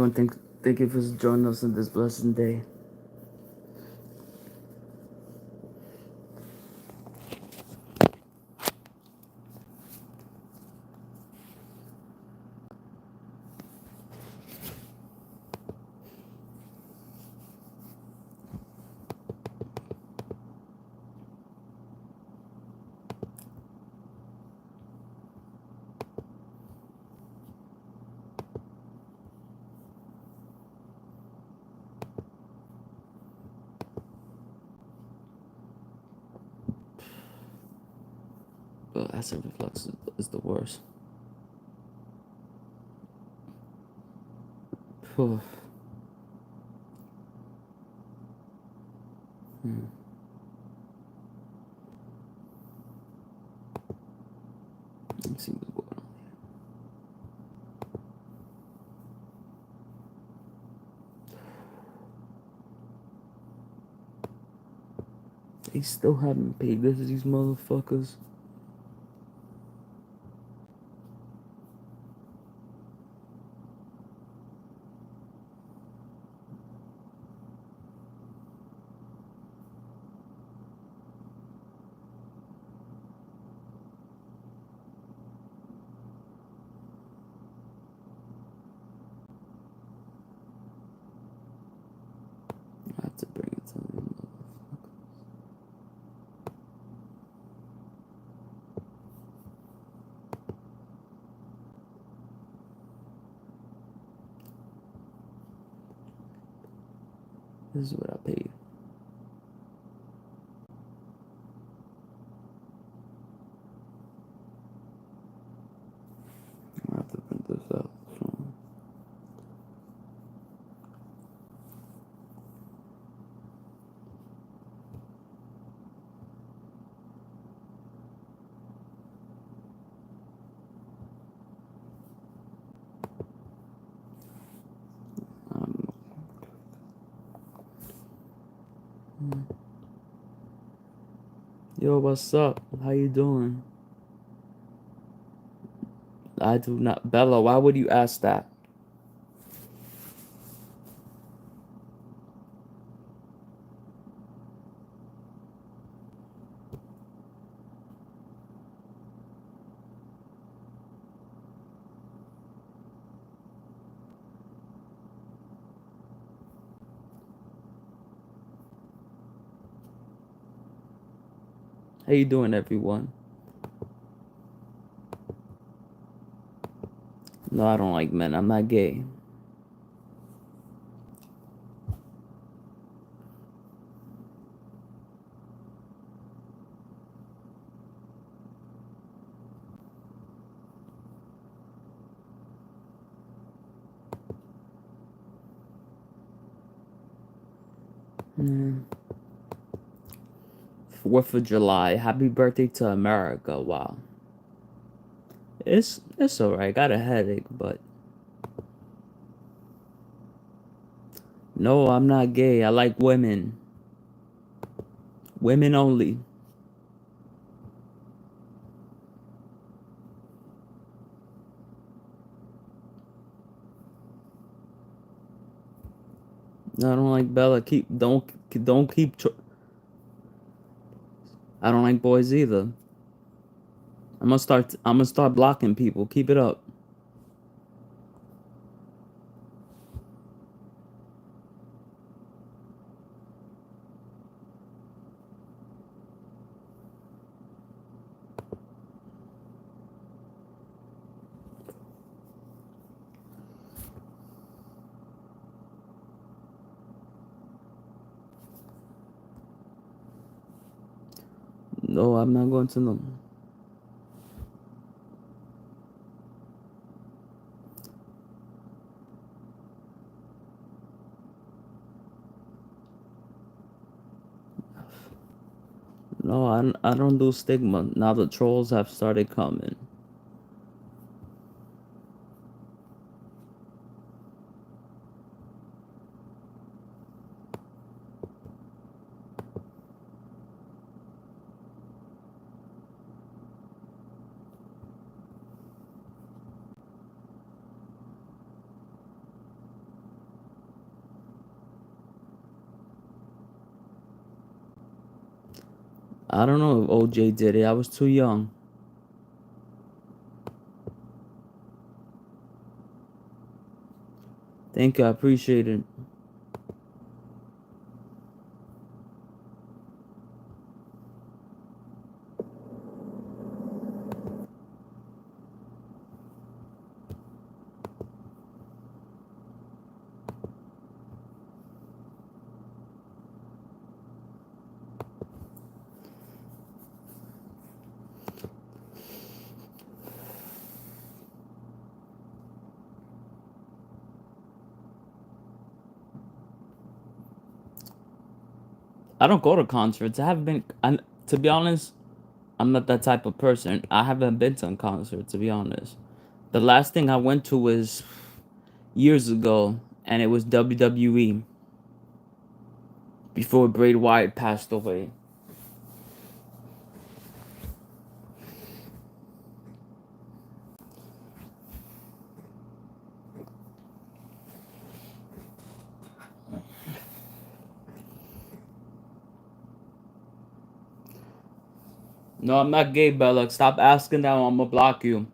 everyone. Thank you for joining us on this blessed day. But acid reflux is the worst. Phew. Let's see what's going on. They still haven't paid this to these motherfuckers. I have to bring it to them. This is what I paid. I have to print this out. So. Yo, what's up? How you doing? I do not. Bella, why would you ask that? How you doing, everyone? No, I don't like men. I'm not gay. Mm. 4th of July. Happy birthday to America. Wow. It's alright. Got a headache, but no, I'm not gay. I like women. Women only. No, I don't like Bella. Don't keep. I don't like boys either. I'm gonna start blocking people. Keep it up. No, I'm not going to no. No, I don't do stigma. Now the trolls have started coming. I don't know if OJ did it. I was too young. Thank you. I appreciate it. I don't go to concerts. I haven't been. To be honest, I'm not that type of person. I haven't been to a concert, to be honest. The last thing I went to was years ago, and it was WWE before Bray Wyatt passed away. No, I'm not gay, Bella. Stop asking that. I'm gonna block you.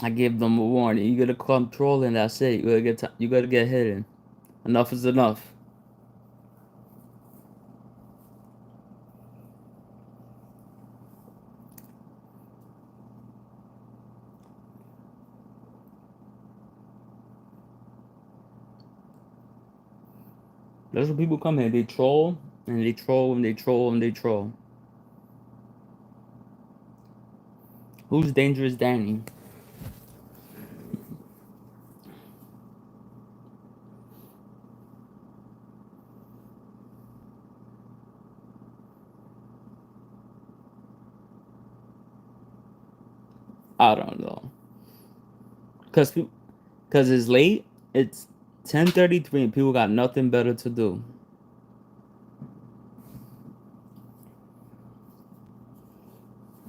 I gave them a warning. You gotta control, and that's it. You gotta get hidden. Enough is enough. There's when people come here. They troll and they troll and they troll and they troll. Who's Dangerous Danny? I don't know. Cause it's late. It's 10:33 and people got nothing better to do.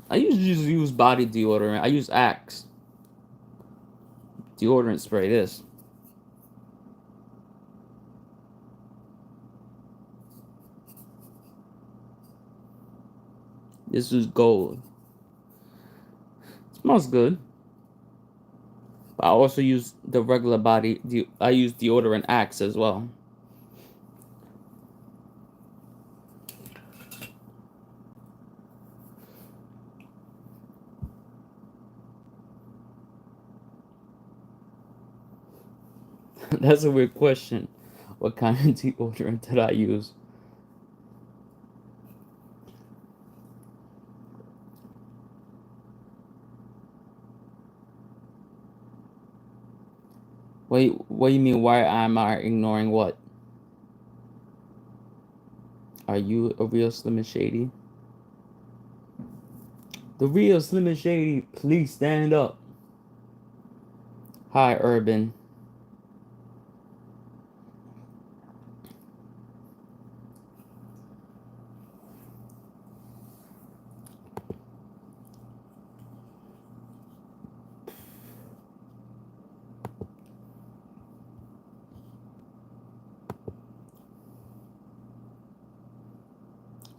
I usually just use body deodorant. I use Axe deodorant spray. This is gold. It smells good. But I also use the regular body. I use deodorant Axe as well. That's a weird question. What kind of deodorant did I use? Wait, what do you mean? Why am I ignoring what? Are you a real Slim and Shady? The real Slim and Shady, please stand up. Hi, Urban.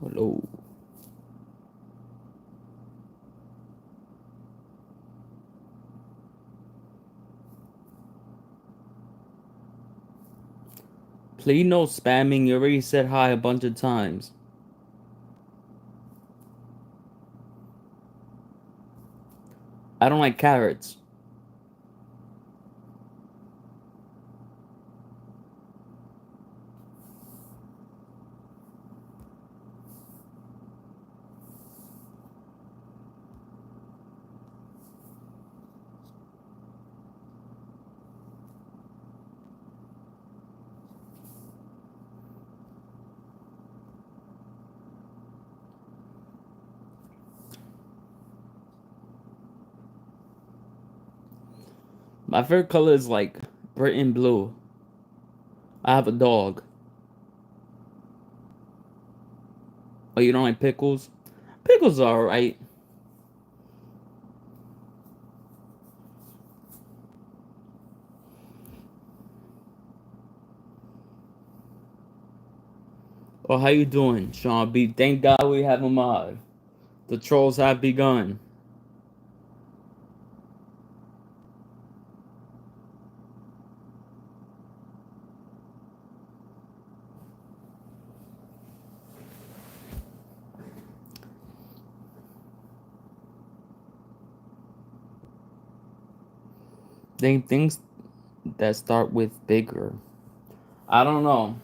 Hello. Please no spamming. You already said hi a bunch of times. I don't like carrots. My favorite color is like Britain blue. I have a dog. Oh, you don't like pickles? Pickles are alright. Oh, how you doing, Sean B? Thank God we have a mod. The trolls have begun. Things that start with bigger. I don't know.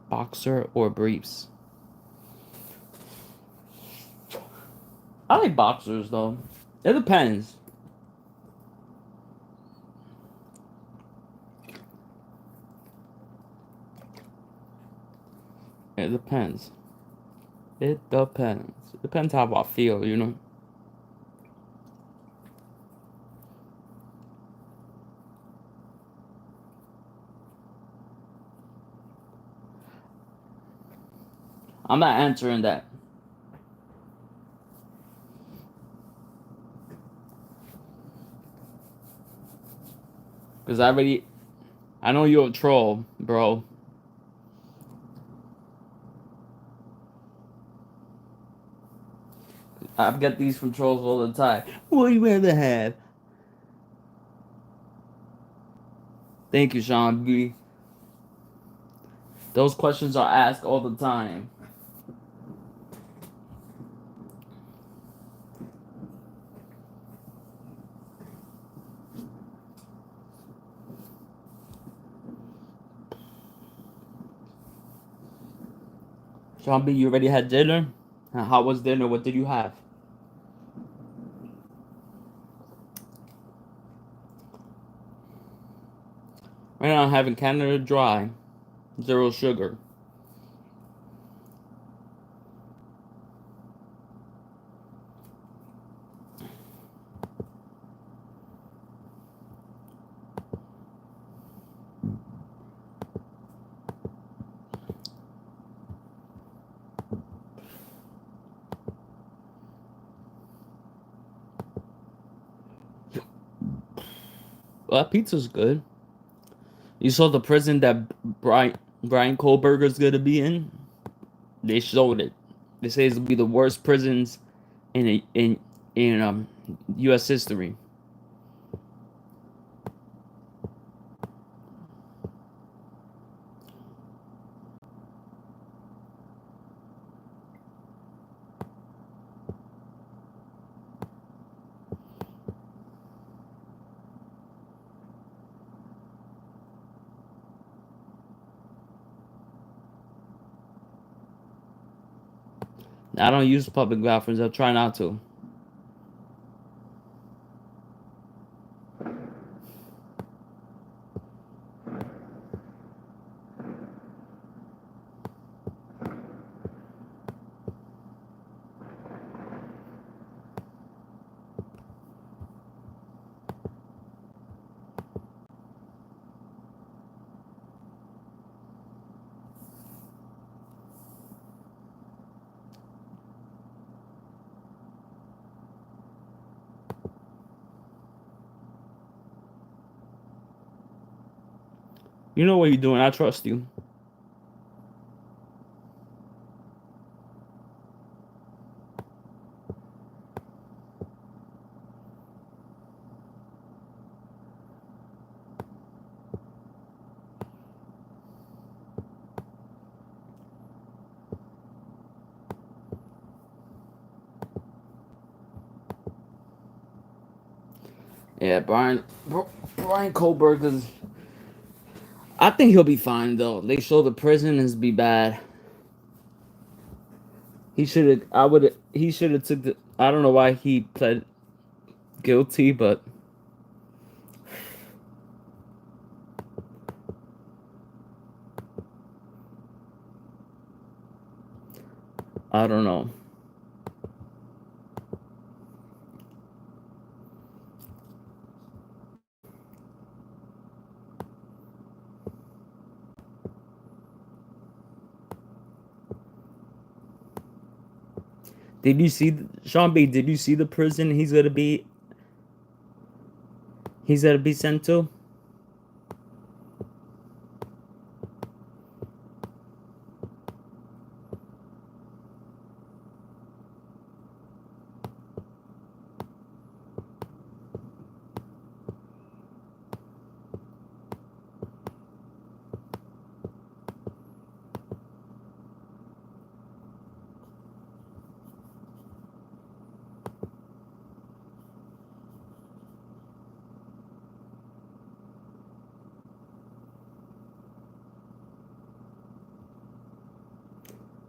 Boxer or briefs? I like boxers though. It depends. It depends. It depends. It depends how I feel, you know? I'm not answering that. Because I know you're a troll, bro. I get these from trolls all the time. What do you rather have? Thank you, Sean B. Those questions are asked all the time. Sean B, you already had dinner? How was dinner? What did you have? Right now I'm having Canada Dry. Zero sugar. Well, that pizza's good. You saw the prison that Brian Kohlberger's gonna be in? They showed it. They say it'll be the worst prisons in U.S. history. I don't use public bathrooms. I'll try not to. You know what you're doing. I trust you. Yeah, Brian Kohlberger's. I think he'll be fine though. They show the prison is be bad. He should have. I would. He should have took the. I don't know why he pled guilty, but I don't know. Did you see Sean B? Did you see the prison he's gonna be sent to?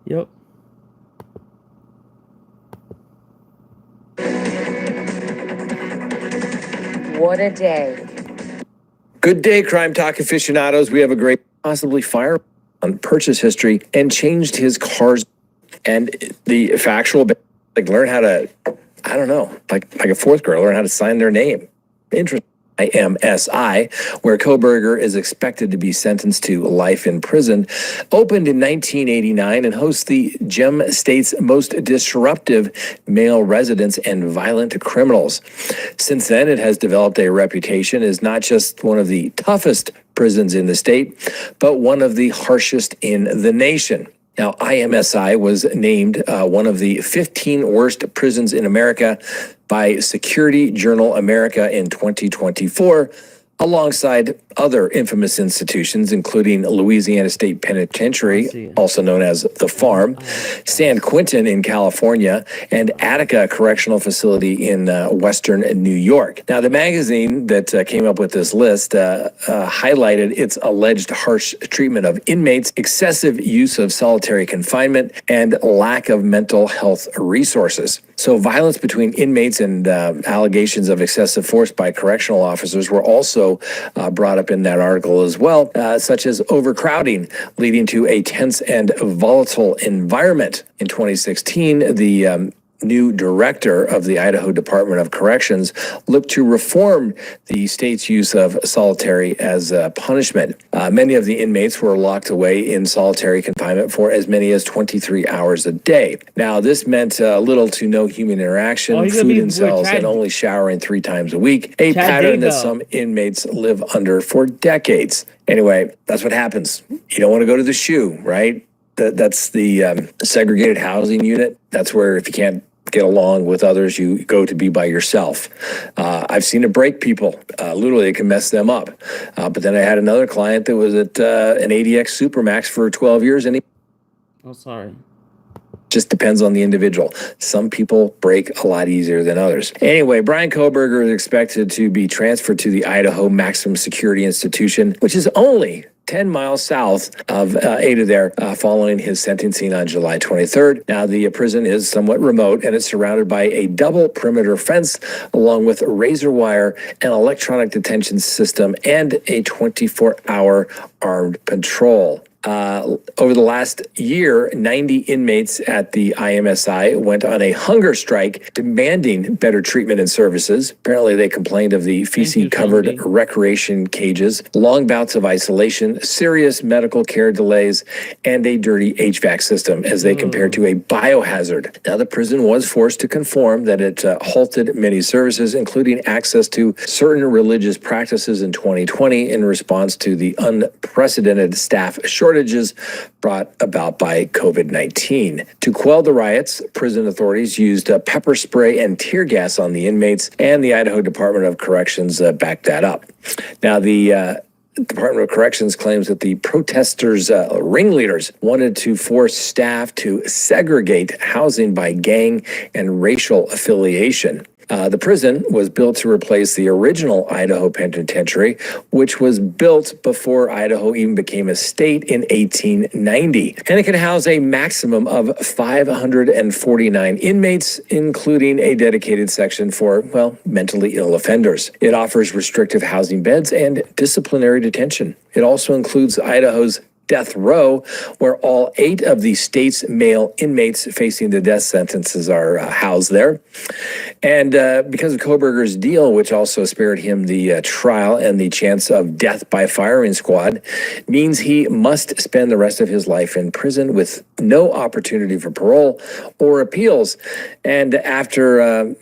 Yep. What a day. Good day, Crime Talk aficionados. We have a great possibly fire on purchase history and changed his cars and the factual, like learn how to, I don't know, like a fourth grader, learn how to sign their name. Interesting. IMSI, where Kohberger is expected to be sentenced to life in prison, opened in 1989 and hosts the Gem State's most disruptive male residents and violent criminals. Since then, it has developed a reputation as not just one of the toughest prisons in the state, but one of the harshest in the nation. Now, IMSI was named one of the 15 worst prisons in America by Security Journal America in 2024, alongside other infamous institutions, including Louisiana State Penitentiary, also known as The Farm, San Quentin in California, and Attica Correctional Facility in Western New York. Now, the magazine that came up with this list highlighted its alleged harsh treatment of inmates, excessive use of solitary confinement, and lack of mental health resources. So violence between inmates and allegations of excessive force by correctional officers were also brought up in that article as well, such as overcrowding, leading to a tense and volatile environment. In 2016, the new director of the Idaho Department of Corrections looked to reform the state's use of solitary as punishment. Many of the inmates were locked away in solitary confinement for as many as 23 hours a day. Now, this meant little to no human interaction, food in cells, and only showering 3 times a week, a pattern that some inmates live under for decades. Anyway, that's what happens. You don't want to go to the SHU, right? That's the segregated housing unit. That's where if you can't get along with others, you go to be by yourself. I've seen it break people. Literally, it can mess them up. But then I had another client that was at an ADX Supermax for 12 years, and he... Oh, sorry. Just depends on the individual. Some people break a lot easier than others. Anyway, Brian Kohberger is expected to be transferred to the Idaho Maximum Security Institution, which is only 10 miles south of Ada there, following his sentencing on July 23rd. Now, the prison is somewhat remote, and it's surrounded by a double perimeter fence, along with razor wire, an electronic detention system, and a 24-hour armed patrol. Over the last year, 90 inmates at the IMSI went on a hunger strike demanding better treatment and services. Apparently, they complained of the feces-covered recreation cages, long bouts of isolation, serious medical care delays, and a dirty HVAC system as they compared to a biohazard. Now, the prison was forced to conform that it halted many services, including access to certain religious practices in 2020 in response to the unprecedented staff shortages brought about by COVID-19. To quell the riots, prison authorities used pepper spray and tear gas on the inmates, and the Idaho Department of Corrections backed that up. Now, the Department of Corrections claims that the protesters' ringleaders wanted to force staff to segregate housing by gang and racial affiliation. The prison was built to replace the original Idaho Penitentiary, which was built before Idaho even became a state in 1890. And it can house a maximum of 549 inmates, including a dedicated section for, well, mentally ill offenders. It offers restrictive housing beds and disciplinary detention. It also includes Idaho's death row, where all 8 of the state's male inmates facing the death sentences are housed there. And because of Kohberger's deal, which also spared him the trial and the chance of death by firing squad, means he must spend the rest of his life in prison with no opportunity for parole or appeals. And after,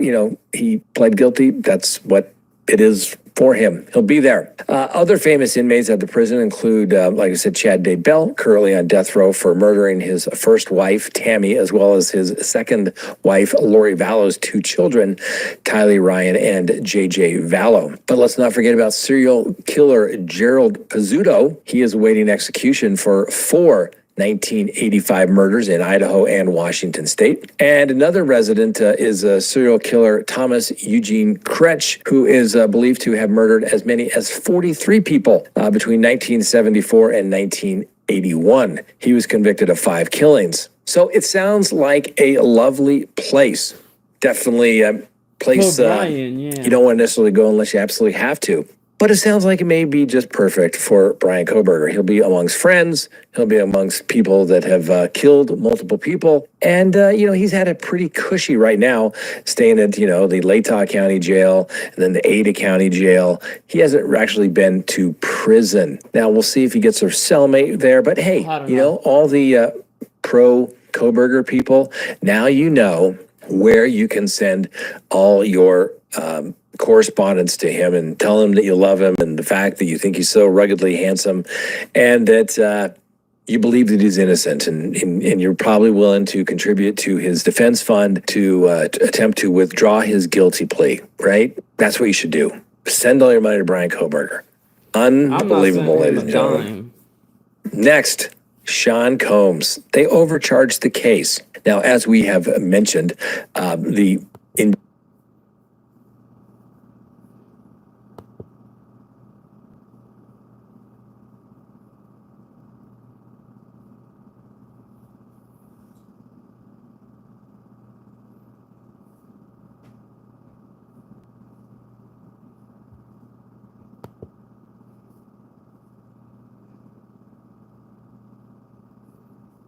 he pled guilty, that's what it is for him. He'll be there. Other famous inmates at the prison include, like I said, Chad Daybell, currently on death row for murdering his first wife, Tammy, as well as his second wife, Lori Vallow's 2 children, Tylee Ryan and JJ Vallow. But let's not forget about serial killer Gerald Pizzuto. He is awaiting execution for 4 1985 murders in Idaho and Washington state. And another resident is serial killer Thomas Eugene Kretsch, who is believed to have murdered as many as 43 people between 1974 and 1981. He was convicted of 5 killings. So it sounds like a lovely place. Definitely a place you don't want to necessarily go unless you absolutely have to. But it sounds like it may be just perfect for Bryan Kohberger. He'll be amongst friends. He'll be amongst people that have killed multiple people. And, he's had it pretty cushy right now, staying at, the Latah County Jail and then the Ada County Jail. He hasn't actually been to prison. Now, we'll see if he gets a cellmate there. But, hey, all the pro-Kohberger people, now you know where you can send all your correspondence to him and tell him that you love him and the fact that you think he's so ruggedly handsome and that you believe that he's innocent and you're probably willing to contribute to his defense fund to attempt to withdraw his guilty plea, right? That's what you should do. Send all your money to Bryan Kohberger. Unbelievable, ladies and gentlemen. Next, Sean Combs. They overcharged the case. Now, as we have mentioned,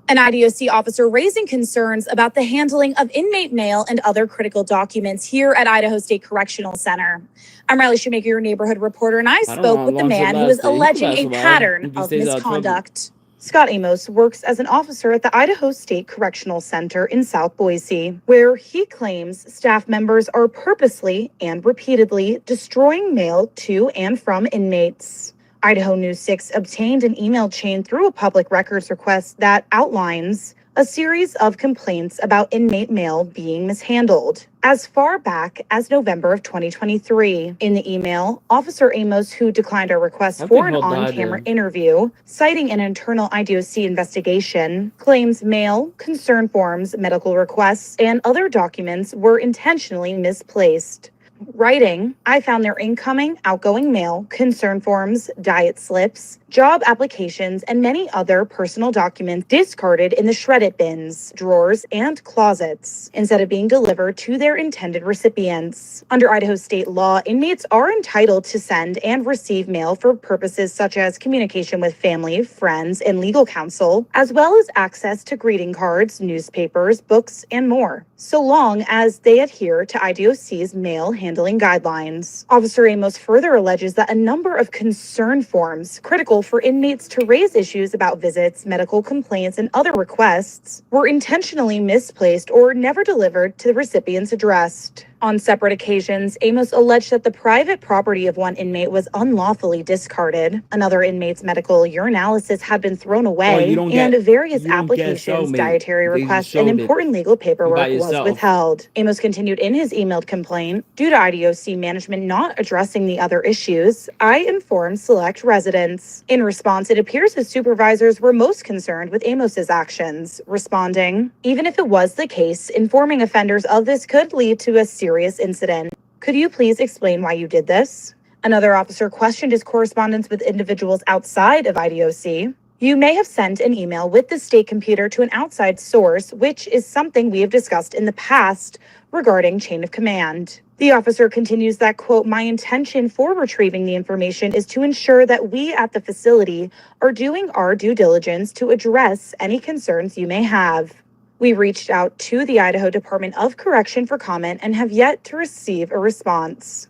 An IDOC officer raising concerns about the handling of inmate mail and other critical documents here at Idaho State Correctional Center. I'm Riley Shoemaker, your neighborhood reporter, and I spoke with the man who is alleging a pattern of misconduct. Scott Amos works as an officer at the Idaho State Correctional Center in South Boise, where he claims staff members are purposely and repeatedly destroying mail to and from inmates. Idaho News 6 obtained an email chain through a public records request that outlines a series of complaints about inmate mail being mishandled as far back as November of 2023. In the email, Officer Amos, who declined our request for an on-camera interview, citing an internal IDOC investigation, claims mail, concern forms, medical requests, and other documents were intentionally misplaced. Writing, I found their incoming, outgoing mail, concern forms, diet slips, job applications, and many other personal documents discarded in the shredded bins, drawers, and closets, instead of being delivered to their intended recipients. Under Idaho state law, inmates are entitled to send and receive mail for purposes such as communication with family, friends, and legal counsel, as well as access to greeting cards, newspapers, books, and more, so long as they adhere to IDOC's mail handling guidelines. Officer Amos further alleges that a number of concern forms, critical for inmates to raise issues about visits, medical complaints, and other requests, were intentionally misplaced or never delivered to the recipients addressed. On separate occasions, Amos alleged that the private property of one inmate was unlawfully discarded. Another inmate's medical urinalysis had been thrown away, and various applications, dietary requests, and important legal paperwork was withheld. Amos continued in his emailed complaint, due to IDOC management not addressing the other issues, I informed select residents. In response, it appears his supervisors were most concerned with Amos's actions, responding, even if it was the case, informing offenders of this could lead to a serious incident. Could you please explain why you did this? Another officer questioned his correspondence with individuals outside of IDOC. You may have sent an email with the state computer to an outside source, which is something we have discussed in the past regarding chain of command. The officer continues that, quote, "My intention for retrieving the information is to ensure that we at the facility are doing our due diligence to address any concerns you may have." We reached out to the Idaho Department of Correction for comment and have yet to receive a response.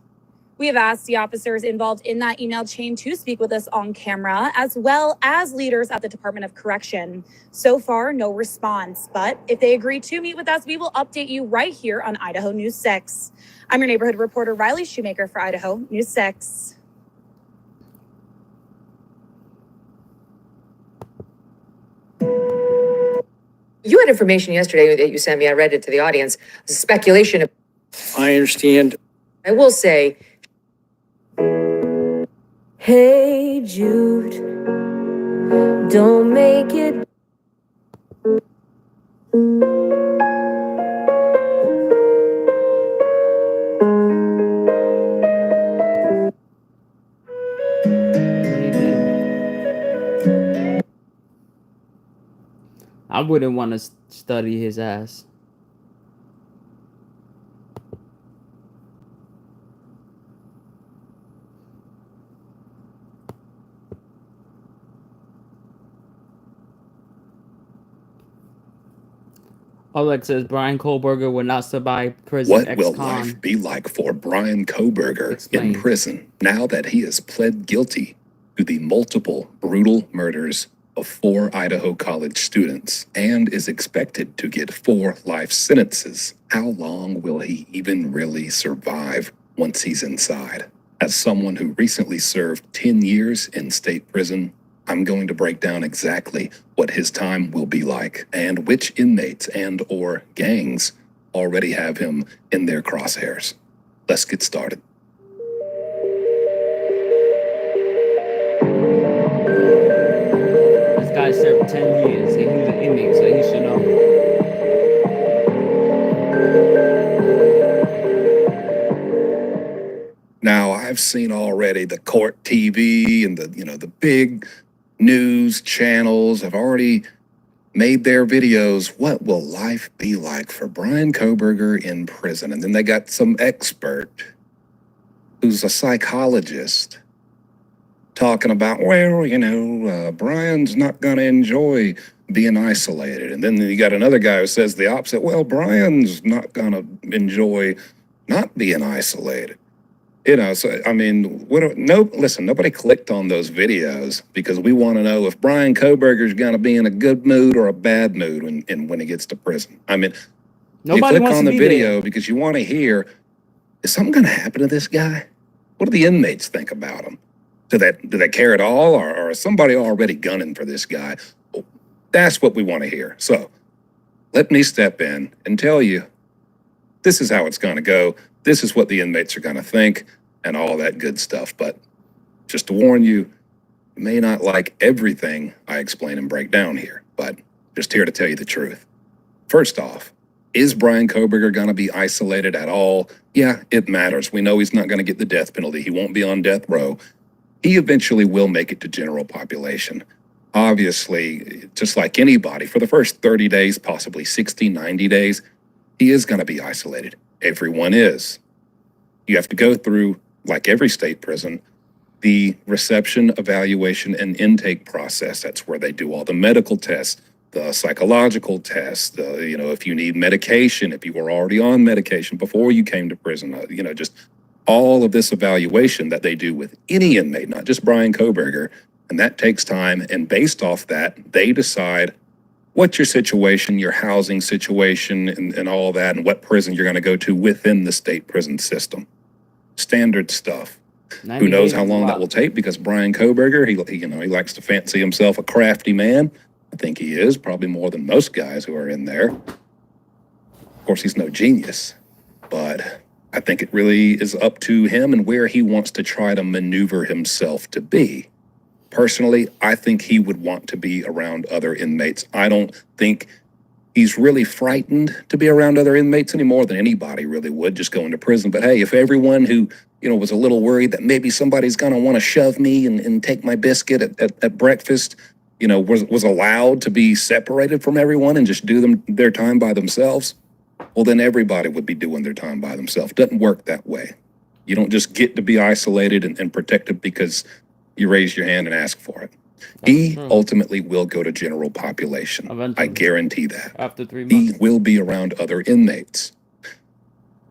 We have asked the officers involved in that email chain to speak with us on camera, as well as leaders at the Department of Correction. So far, no response, but if they agree to meet with us, we will update you right here on Idaho News 6. I'm your neighborhood reporter, Riley Shoemaker for Idaho News 6. You had information yesterday that you sent me. I read it to the audience. Speculation. I understand. I will say, Hey Jude, don't make it. I wouldn't want to study his ass. Alex says Brian Kohlberger would not survive prison. What will life be like for Brian Kohlberger in prison now that he has pled guilty to the multiple brutal murders of 4 Idaho college students and is expected to get 4 life sentences? How long will he even really survive once he's inside? As someone who recently served 10 years in state prison, I'm going to break down exactly what his time will be like and which inmates and or gangs already have him in their crosshairs. Let's get started. This guy served 10 years and he's an inmate, so he should know. Now, I've seen already the court TV and the big news channels have already made their videos. What will life be like for Brian Kohlberger in prison? And then they got some expert who's a psychologist talking about, well, Brian's not going to enjoy being isolated. And then you got another guy who says the opposite. Well, Brian's not going to enjoy not being isolated. So, I mean, listen, nobody clicked on those videos because we want to know if Brian Kohlberger's going to be in a good mood or a bad mood when he gets to prison. I mean, Nobody you click wants on to the be video there. because you want to hear, is something going to happen to this guy? What do the inmates think about him? Do they care at all? Or is somebody already gunning for this guy? Well, that's what we want to hear. So let me step in and tell you, this is how it's going to go. This is what the inmates are going to think and all that good stuff. But just to warn you, you may not like everything I explain and break down here, but just here to tell you the truth. First off, is Brian Kohlberger going to be isolated at all? Yeah, it matters. We know he's not going to get the death penalty. He won't be on death row. He eventually will make it to general population. Obviously, just like anybody, for the first 30 days, possibly 60, 90 days, he is going to be isolated. Everyone is. You have to go through, like every state prison, the reception, evaluation, and intake process. That's where they do all the medical tests, the psychological tests, if you need medication, if you were already on medication before you came to prison, just all of this evaluation that they do with any inmate, not just Brian Kohlberger. And that takes time. And based off that, they decide what's your situation, your housing situation, and all that, and what prison you're going to go to within the state prison system. Standard stuff. Who knows how long that will take? Because Brian Kohlberger, he likes to fancy himself a crafty man. I think he is, probably more than most guys who are in there. Of course, he's no genius, but I think it really is up to him and where he wants to try to maneuver himself to be. Personally, I think he would want to be around other inmates. I don't think he's really frightened to be around other inmates any more than anybody really would just going to prison. But hey, if everyone who, was a little worried that maybe somebody's going to want to shove me and take my biscuit at breakfast, was allowed to be separated from everyone and just do their time by themselves, well, then everybody would be doing their time by themselves. Doesn't work that way. You don't just get to be isolated and protected because you raise your hand and ask for it. He ultimately will go to general population. I guarantee that. After 3 He months. will be around other inmates.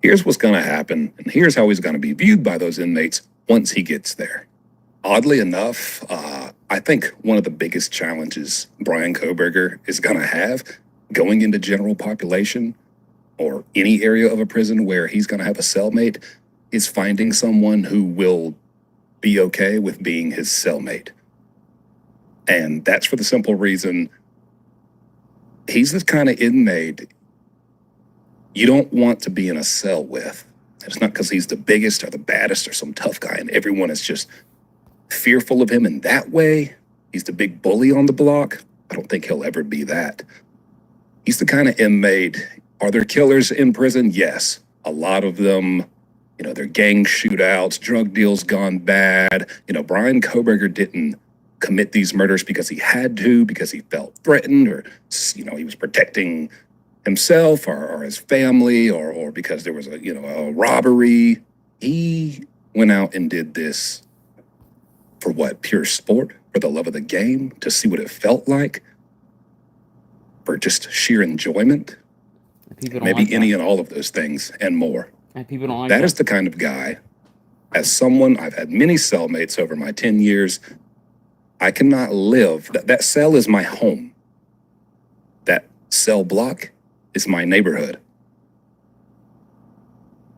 Here's what's going to happen, and here's how he's going to be viewed by those inmates once he gets there. Oddly enough, I think one of the biggest challenges Brian Kohberger is going to have going into general population or any area of a prison where he's going to have a cellmate is finding someone who will be okay with being his cellmate. And that's for the simple reason he's the kind of inmate you don't want to be in a cell with. It's not because he's the biggest or the baddest or some tough guy and everyone is just fearful of him in that way. He's the big bully on the block. I don't think he'll ever be that. He's the kind of inmate. Are there killers in prison? Yes. A lot of them, they're gang shootouts, drug deals gone bad. Brian Kohberger didn't commit these murders because he had to, because he felt threatened, or, he was protecting himself or his family, or because there was a robbery. He went out and did this for what? Pure sport, for the love of the game, to see what it felt like, for just sheer enjoyment. Maybe any and all of those things and more. And people don't like that. That is the kind of guy, as someone, I've had many cellmates over my 10 years. I cannot live. That cell is my home. That cell block is my neighborhood.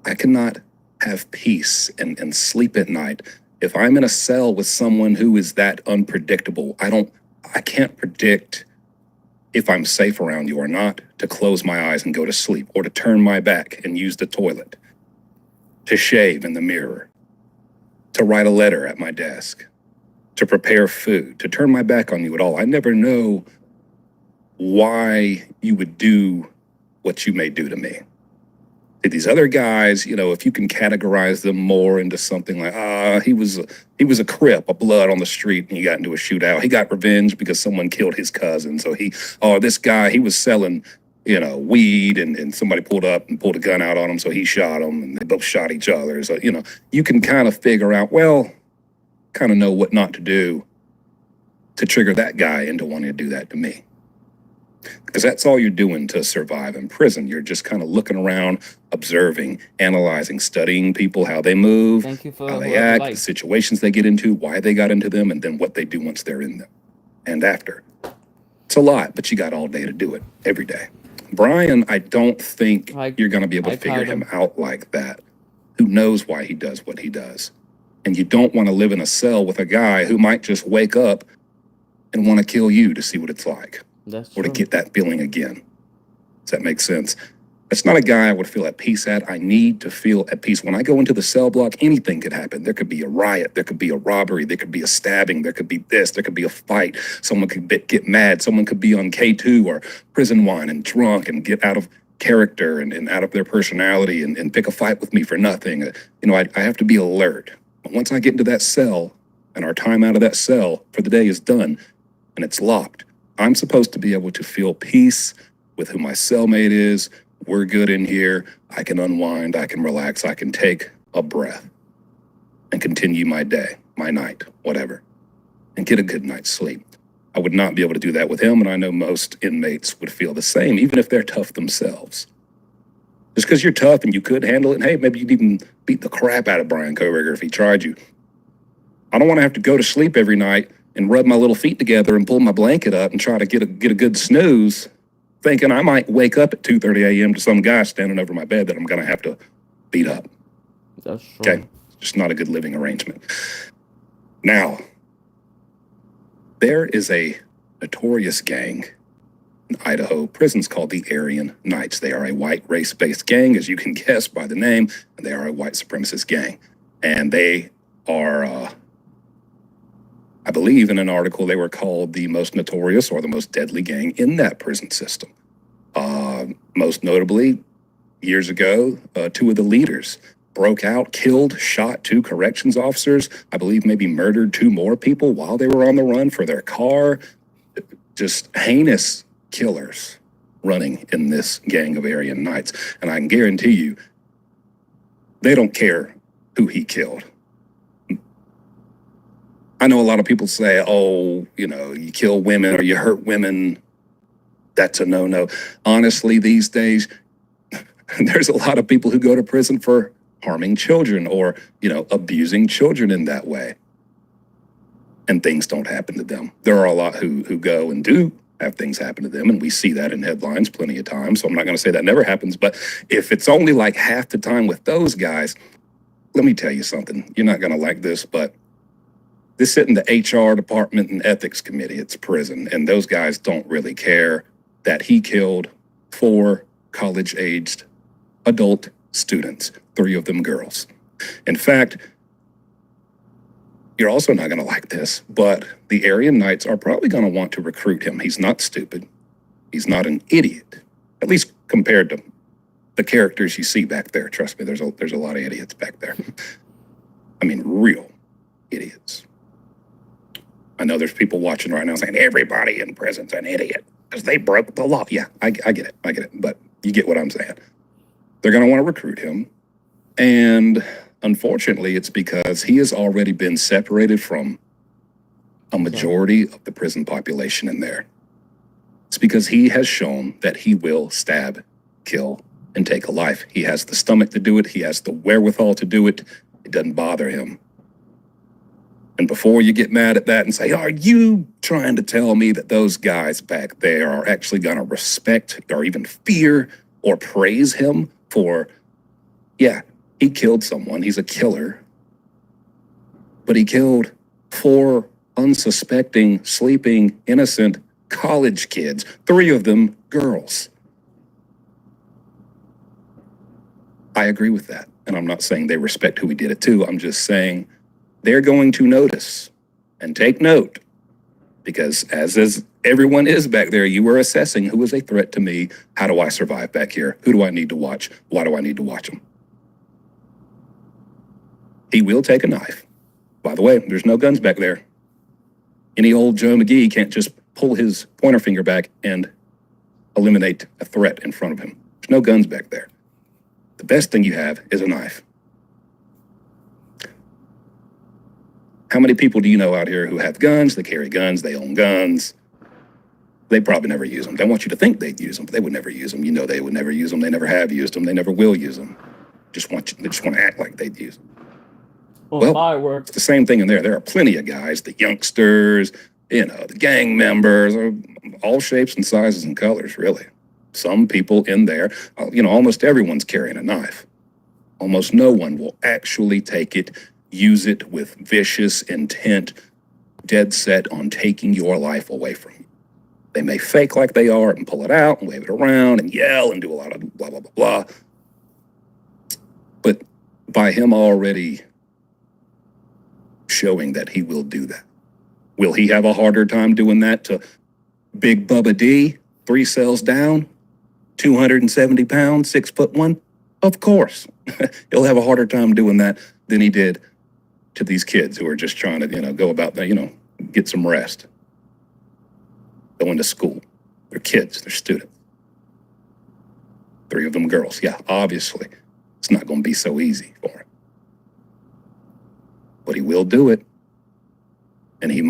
I cannot have peace and sleep at night if I'm in a cell with someone who is that unpredictable. I can't predict if I'm safe around you or not, to close my eyes and go to sleep, or to turn my back and use the toilet, to shave in the mirror, to write a letter at my desk, to prepare food, to turn my back on you at all. I never know why you would do what you may do to me. These other guys, if you can categorize them more into something like, he was a Crip, a blood on the street, and he got into a shootout. He got revenge because someone killed his cousin. So this guy, he was selling, weed, and somebody pulled up and pulled a gun out on him, so he shot him, and they both shot each other. So, you can kind of figure out, kind of know what not to do to trigger that guy into wanting to do that to me. Because that's all you're doing to survive in prison. You're just kind of looking around, observing, analyzing, studying people, how they move, how they act, the situations they get into, why they got into them, and then what they do once they're in them and after. It's a lot, but you got all day to do it, every day. Brian, I don't think you're going to be able to figure him out like that. Who knows why he does what he does? And you don't want to live in a cell with a guy who might just wake up and want to kill you to see what it's like. Or to get that feeling again. Does that make sense? It's not a guy I would feel at peace at. I need to feel at peace. When I go into the cell block, anything could happen. There could be a riot. There could be a robbery. There could be a stabbing. There could be this. There could be a fight. Someone could get mad. Someone could be on K2 or prison wine and drunk and get out of character and out of their personality and pick a fight with me for nothing. I have to be alert. But once I get into that cell and our time out of that cell for the day is done and it's locked, I'm supposed to be able to feel peace with who my cellmate is. We're good in here. I can unwind. I can relax. I can take a breath and continue my day, my night, whatever, and get a good night's sleep. I would not be able to do that with him, and I know most inmates would feel the same, even if they're tough themselves. Just because you're tough and you could handle it, and hey, maybe you'd even beat the crap out of Brian Kohberger if he tried you. I don't want to have to go to sleep every night and rub my little feet together and pull my blanket up and try to get a good snooze, thinking I might wake up at 2:30 a.m. to some guy standing over my bed that I'm going to have to beat up. That's true. Okay? Just not a good living arrangement. Now, there is a notorious gang in Idaho prisons called the Aryan Knights. They are a white race-based gang, as you can guess by the name, and they are a white supremacist gang. And they are... I believe in an article they were called the most notorious or the most deadly gang in that prison system. Most notably, years ago, two of the leaders broke out, killed, shot 2 corrections officers, I believe maybe murdered 2 more people while they were on the run for their car. Just heinous killers running in this gang of Aryan Knights. And I can guarantee you, they don't care who he killed. I know a lot of people say, oh, you kill women or you hurt women. That's a no-no. Honestly, these days, there's a lot of people who go to prison for harming children or, abusing children in that way. And things don't happen to them. There are a lot who go and do have things happen to them, and we see that in headlines plenty of times. So I'm not going to say that never happens, but if it's only like half the time with those guys, let me tell you something. You're not going to like this, but they sit in the HR department and ethics committee. It's prison, and those guys don't really care that he killed 4 college-aged adult students, 3 of them girls. In fact, you're also not going to like this, but the Aryan Knights are probably going to want to recruit him. He's not stupid. He's not an idiot, at least compared to the characters you see back there. Trust me, there's a lot of idiots back there. I mean, real idiots. I know there's people watching right now saying everybody in prison's an idiot because they broke the law. Yeah, I get it. But you get what I'm saying. They're going to want to recruit him. And unfortunately, it's because he has already been separated from a majority of the prison population in there. It's because he has shown that he will stab, kill, and take a life. He has the stomach to do it. He has the wherewithal to do it. It doesn't bother him. And before you get mad at that and say, are you trying to tell me that those guys back there are actually going to respect or even fear or praise him for, yeah, he killed someone. He's a killer. But he killed 4 unsuspecting, sleeping, innocent college kids, 3 of them girls. I agree with that. And I'm not saying they respect who he did it to. I'm just saying they're going to notice and take note because as everyone is back there, you are assessing who is a threat to me. How do I survive back here? Who do I need to watch? Why do I need to watch them? He will take a knife. By the way, there's no guns back there. Any old Joe McGee can't just pull his pointer finger back and eliminate a threat in front of him. There's no guns back there. The best thing you have is a knife. How many people do you know out here who have guns? They carry guns, they own guns. They probably never use them. They want you to think they'd use them, but they would never use them. You know they would never use them. They never have used them. They never will use them. They just want to act like they'd use them. Well, fireworks. It's the same thing in there. There are plenty of guys, the youngsters, the gang members, all shapes and sizes and colors, really. Some people in there, almost everyone's carrying a knife. Almost no one will actually take it, use it with vicious intent, dead set on taking your life away from you. They may fake like they are and pull it out and wave it around and yell and do a lot of blah, blah, blah, blah. But by him already showing that he will do that, will he have a harder time doing that to Big Bubba D, 3 cells down, 270 pounds, 6'1"? Of course. He'll have a harder time doing that than he did to these kids who are just trying to, go about that, get some rest. Going to school. They're kids, they're students. 3 of them girls. Yeah, obviously, it's not going to be so easy for him. But he will do it. And he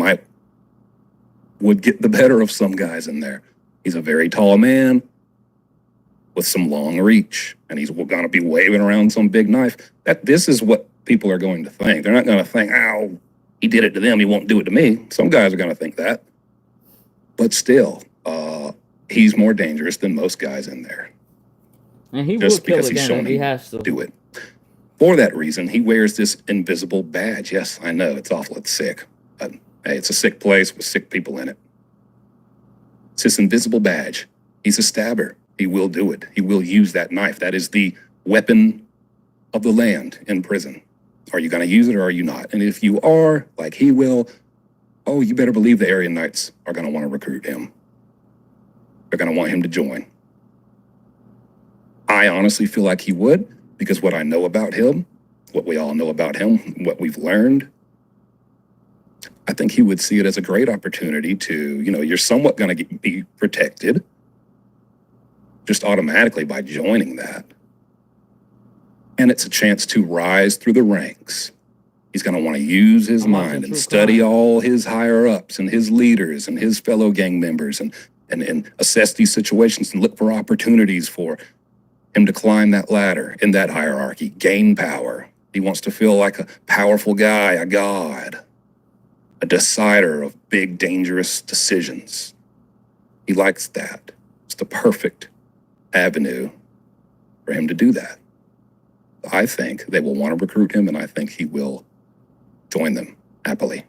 would get the better of some guys in there. He's a very tall man with some long reach, and he's going to be waving around some big knife. This is what people are going to think. They're not going to think, oh, he did it to them, he won't do it to me. Some guys are going to think that. But still, he's more dangerous than most guys in there. And he Just will kill because he's again shown if he him has to do it. For that reason, he wears this invisible badge. Yes, I know, it's awful, it's sick. But hey, it's a sick place with sick people in it. It's this invisible badge. He's a stabber. He will do it. He will use that knife. That is the weapon of the land in prison. Are you going to use it or are you not? And if you are, like he will, oh, you better believe the Aryan Knights are going to want to recruit him. They're going to want him to join. I honestly feel like he would, because what I know about him, what we all know about him, what we've learned, I think he would see it as a great opportunity to, you're somewhat going to be protected. just automatically by joining that. And it's a chance to rise through the ranks. He's going to want to use his mind and study all his higher ups and his leaders and his fellow gang members and assess these situations and look for opportunities for him to climb that ladder in that hierarchy, gain power. He wants to feel like a powerful guy, a god, a decider of big, dangerous decisions. He likes that. It's the perfect avenue for him to do that. I think they will want to recruit him, and I think he will join them happily.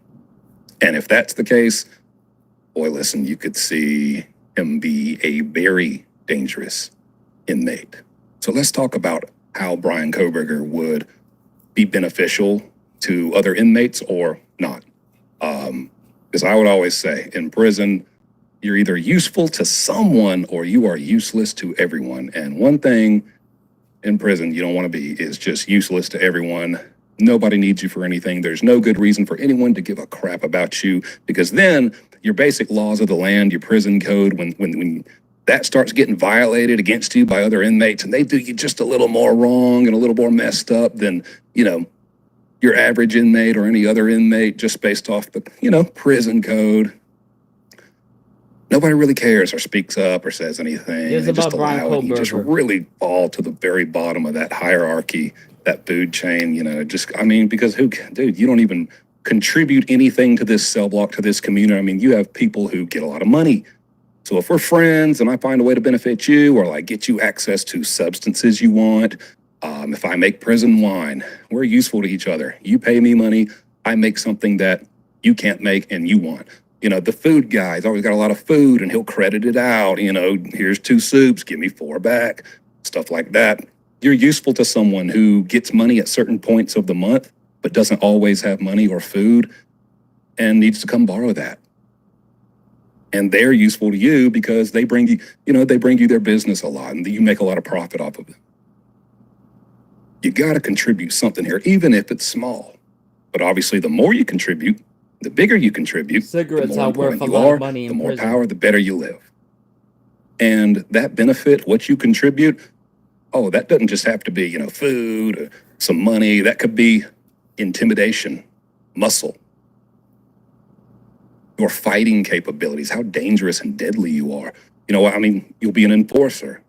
And if that's the case, boy, listen, you could see him be a very dangerous inmate. So let's talk about how Bryan Kohberger would be beneficial to other inmates or not. Because I would always say in prison, you're either useful to someone or you are useless to everyone. And one thing in prison you don't want to be is just useless to everyone. Nobody needs you for anything. There's no good reason for anyone to give a crap about you, because then your basic laws of the land, your prison code, when that starts getting violated against you by other inmates and they do you just a little more wrong and a little more messed up than, your average inmate or any other inmate just based off the, prison code. Nobody really cares or speaks up or says anything. Here's They just about Bryan allow it. You just Kohberger. really fall to the very bottom of that hierarchy, that food chain, because dude, you don't even contribute anything to this cell block, to this community. I mean, you have people who get a lot of money. So if we're friends and I find a way to benefit you or like get you access to substances you want, if I make prison wine, we're useful to each other. You pay me money, I make something that you can't make and you want. The food guy's always got a lot of food and he'll credit it out. Here's 2 soups, give me 4 back, stuff like that. You're useful to someone who gets money at certain points of the month, but doesn't always have money or food and needs to come borrow that. And they're useful to you because they bring you their business a lot and you make a lot of profit off of it. You got to contribute something here, even if it's small. But obviously, the more you contribute, the bigger you contribute, Cigarettes the more are worth important a you lot are, of money the in more prison. power, the better you live. And that benefit, what you contribute, that doesn't just have to be, food, or some money. That could be intimidation, muscle, your fighting capabilities, how dangerous and deadly you are. You'll be an enforcer.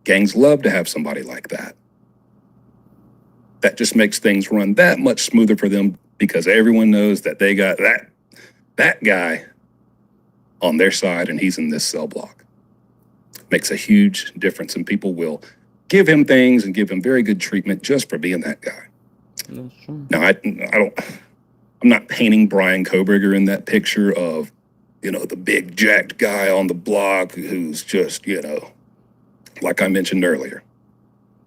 Gangs love to have somebody like that. That just makes things run that much smoother for them because everyone knows that they got that guy on their side and he's in this cell block. Makes a huge difference, and people will give him things and give him very good treatment just for being that guy. That's true. Now, I'm not painting Bryan Kohberger in that picture of, the big jacked guy on the block who's just, like I mentioned earlier.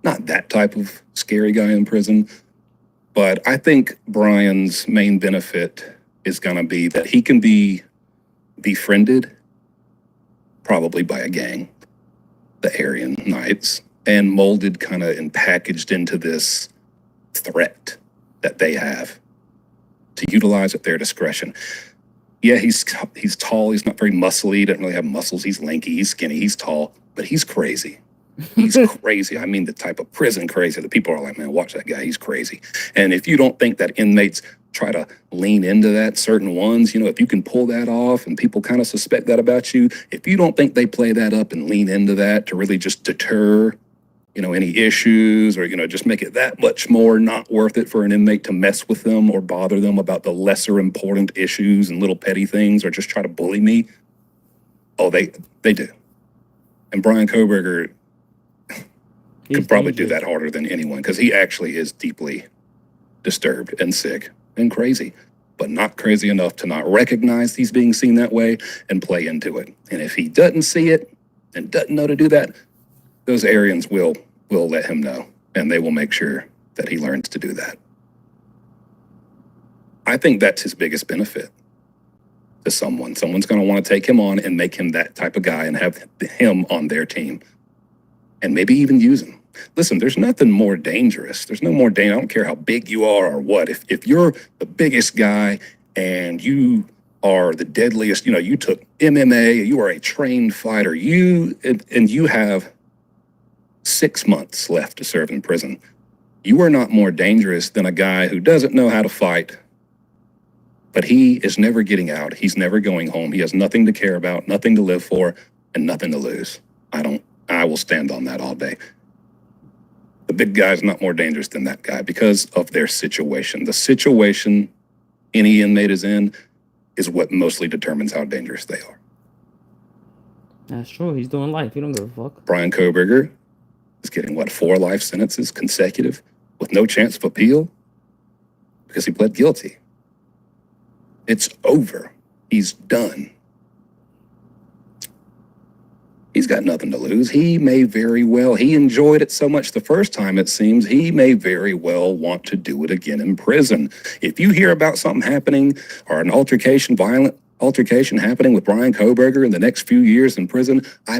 Not that type of scary guy in prison, but I think Bryan's main benefit is going to be that he can be befriended, probably by a gang, the Aryan Knights, and molded kind of and packaged into this threat that they have to utilize at their discretion. Yeah, he's tall. He's not very muscly. He doesn't really have muscles. He's lanky. He's skinny. He's tall, but he's crazy. He's crazy. I mean, the type of prison crazy that people are like, man, watch that guy. He's crazy. And if you don't think that inmates try to lean into that, certain ones, if you can pull that off and people kind of suspect that about you, if you don't think they play that up and lean into that to really just deter, any issues or, just make it that much more not worth it for an inmate to mess with them or bother them about the lesser important issues and little petty things or just try to bully me. Oh, they do. And Bryan Kohberger could probably do that harder than anyone because he actually is deeply disturbed and sick and crazy, but not crazy enough to not recognize he's being seen that way and play into it. And if he doesn't see it and doesn't know to do that, those Aryans will let him know, and they will make sure that he learns to do that. I think that's his biggest benefit to someone. Someone's going to want to take him on and make him that type of guy and have him on their team. And maybe even use them. Listen, there's nothing more dangerous. There's no more danger. I don't care how big you are or what. If you're the biggest guy and you are the deadliest, you took MMA, you are a trained fighter, and you have 6 months left to serve in prison. You are not more dangerous than a guy who doesn't know how to fight, but he is never getting out. He's never going home. He has nothing to care about, nothing to live for, and nothing to lose. I will stand on that all day. The big guy is not more dangerous than that guy because of their situation. The situation any inmate is in is what mostly determines how dangerous they are. That's true. He's doing life. He don't give a fuck. Brian Kohberger is getting, 4 life sentences consecutive with no chance of appeal because he pled guilty. It's over. He's done. He's got nothing to lose. He may very well, he enjoyed it so much the first time, it seems, he may very well want to do it again in prison. If you hear about something happening or an violent altercation happening with Brian Kohberger in the next few years in prison, I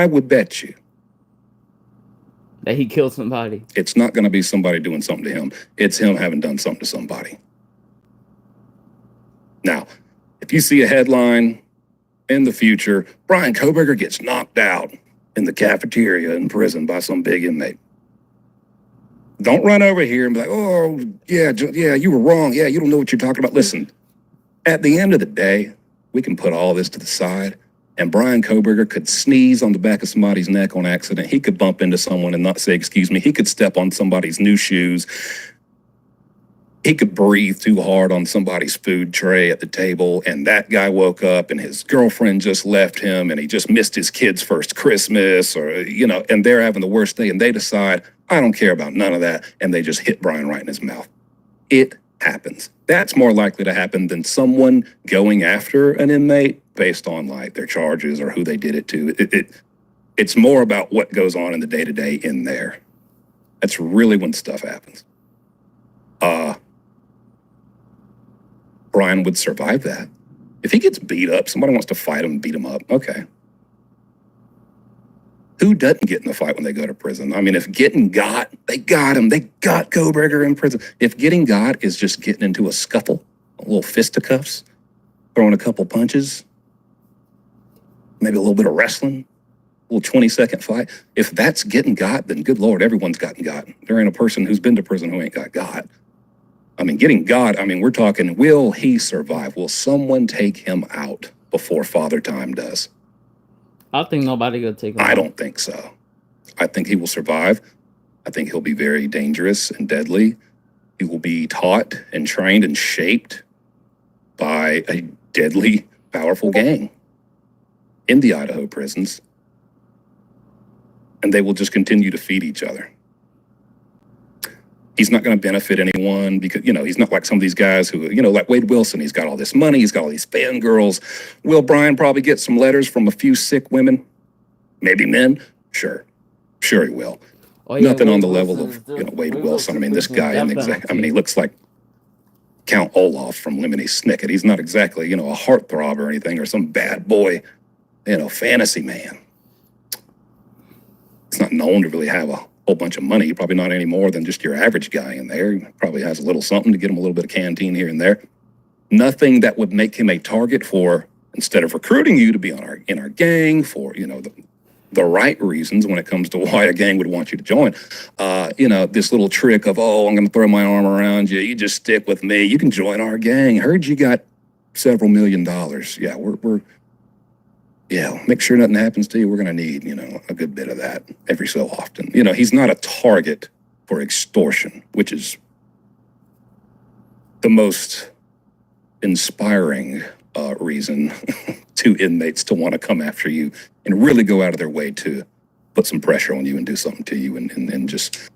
would bet you. That he killed somebody. It's not going to be somebody doing something to him. It's him having done something to somebody. Now, if you see a headline in the future, Brian Kohberger gets knocked out in the cafeteria in prison by some big inmate, don't run over here and be like, oh, yeah, you were wrong. Yeah, you don't know what you're talking about. Listen, at the end of the day, we can put all this to the side, and Brian Kohberger could sneeze on the back of somebody's neck on accident. He could bump into someone and not say, excuse me. He could step on somebody's new shoes. He could breathe too hard on somebody's food tray at the table, and that guy woke up and his girlfriend just left him and he just missed his kid's first Christmas, or, and they're having the worst day, and they decide, I don't care about none of that, and they just hit Brian right in his mouth. It happens. That's more likely to happen than someone going after an inmate based on like their charges or who they did it to. It's more about what goes on in the day-to-day in there. That's really when stuff happens. Brian would survive that. If he gets beat up, somebody wants to fight him and beat him up, okay. Who doesn't get in a fight when they go to prison? I mean, if getting got, they got him. They got Kohberger in prison. If getting got is just getting into a scuffle, a little fisticuffs, throwing a couple punches, maybe a little bit of wrestling, a little 20-second fight. If that's getting got, then good Lord, everyone's gotten got. There ain't a person who's been to prison who ain't got. I mean, getting got, we're talking, will he survive? Will someone take him out before Father Time does? I think nobody gonna take him I out. don't think so. I think he will survive. I think he'll be very dangerous and deadly. He will be taught and trained and shaped by a deadly, powerful gang in the Idaho prisons. And they will just continue to feed each other. He's not going to benefit anyone because, he's not like some of these guys who, like Wade Wilson, he's got all this money, he's got all these fangirls. Will Brian probably get some letters from a few sick women? Maybe men? Sure he will. Oh, yeah, Nothing Wade on the Wilson level is of, different. Wade Wade Wilson. Wilson This is guy, definitely- he looks like Count Olaf from Lemony Snicket. He's not exactly, a heartthrob or anything, or some bad boy, fantasy man. He's not known to really have a whole bunch of money. Probably not any more than just your average guy in there. He probably has a little something to get him a little bit of canteen here and there. Nothing that would make him a target for, instead of recruiting you to be in our gang for, the right reasons when it comes to why a gang would want you to join. This little trick of, I'm going to throw my arm around you. You just stick with me. You can join our gang. Heard you got several $1 million. Yeah, make sure nothing happens to you. We're going to need, a good bit of that every so often. He's not a target for extortion, which is the most inspiring reason to inmates to want to come after you and really go out of their way to put some pressure on you and do something to you and just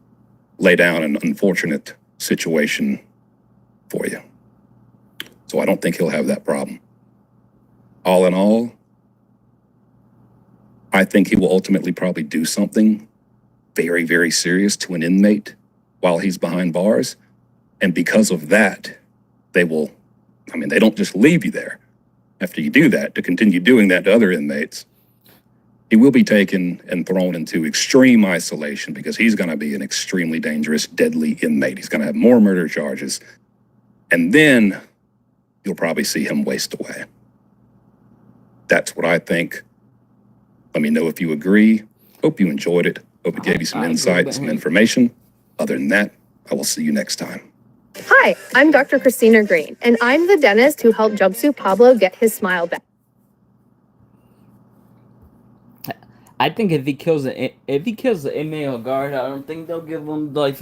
lay down an unfortunate situation for you. So I don't think he'll have that problem. All in all, I think he will ultimately probably do something very, very serious to an inmate while he's behind bars. And because of that, they don't just leave you there after you do that to continue doing that to other inmates. He will be taken and thrown into extreme isolation because he's going to be an extremely dangerous, deadly inmate. He's going to have more murder charges. And then you'll probably see him waste away. That's what I think. Let me know if you agree. Hope you enjoyed it. Hope it gave you some I agree insight and with some him. information. Other than that, I will see you next time. Hi, I'm Dr. Christina Green, and I'm the dentist who helped Jumpsuit Pablo get his smile back. I think if he kills the inmate or guard, I don't think they'll give him like.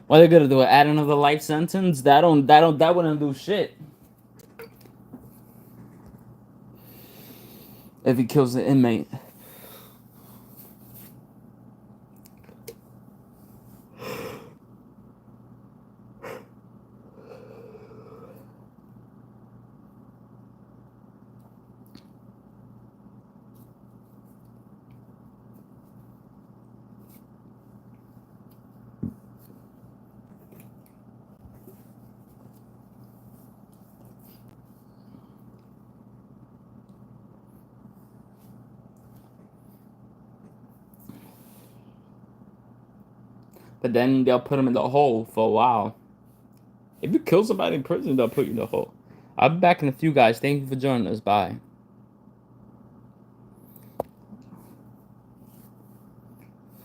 What are they gonna do? Add another life sentence? That wouldn't do shit. If he kills the inmate. But then they'll put him in the hole for a while. If you kill somebody in prison, they'll put you in the hole. I'll be back in a few, guys. Thank you for joining us. Bye.